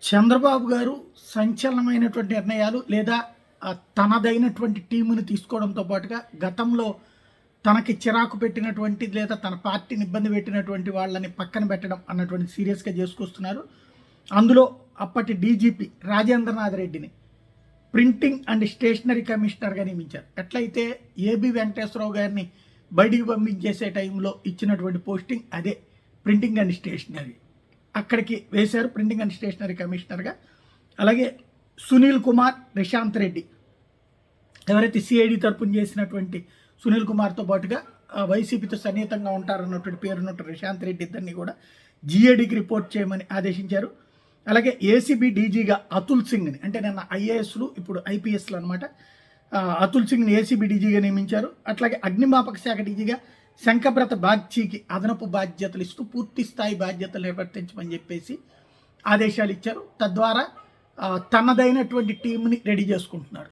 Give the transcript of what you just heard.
చంద్రబాబు గారు సంచలనమైనటువంటి నిర్ణయాలు లేదా తనదైనటువంటి టీముని తీసుకోవడంతో పాటుగా గతంలో తనకి చిరాకు పెట్టినటువంటి లేదా తన పార్టీని ఇబ్బంది పెట్టినటువంటి వాళ్ళని పక్కన పెట్టడం అన్నటువంటి సీరియస్గా చేసుకొస్తున్నారు. అందులో అప్పటి డీజీపీ రాజేంద్రనాథ్ రెడ్డిని ప్రింటింగ్ అండ్ స్టేషనరీ కమిషనర్గా నియమించారు. ఎట్లయితే ఏబి వెంకటేశ్వరరావు గారిని బయటికి పంపించేసే టైంలో ఇచ్చినటువంటి పోస్టింగ్ అదే ప్రింటింగ్ అండ్ స్టేషనరీ. అక్కడికి వేశారు ప్రింటింగ్ అండ్ స్టేషనరీ కమిషనర్గా. అలాగే సునీల్ కుమార్, రిషాంత్ రెడ్డి ఎవరైతే సిఐడి తరపున చేసినటువంటి సునీల్ కుమార్తో పాటుగా వైసీపీతో సన్నిహితంగా ఉంటారన్నటువంటి పేరున్నట్టు రిషాంత్ రెడ్డి ఇద్దరిని కూడా జిఏడికి రిపోర్ట్ చేయమని ఆదేశించారు. అలాగే ఏసీబీ డీజీగా అతుల్ సింగ్ని, అంటే నిన్న ఐఏఎస్లు ఇప్పుడు ఐపీఎస్లు అనమాట, అతుల్ సింగ్ని ఏసీబీ డీజీగా నియమించారు. అట్లాగే అగ్నిమాపక శాఖ డీజీగా శంఖబ్రత బాగ్చీకి అదనపు బాధ్యతలు ఇస్తూ పూర్తి స్థాయి బాధ్యతలు నిర్వర్తించమని చెప్పేసి ఆదేశాలు ఇచ్చారు. తద్వారా తనదైనటువంటి టీంని రెడీ చేసుకుంటున్నారు.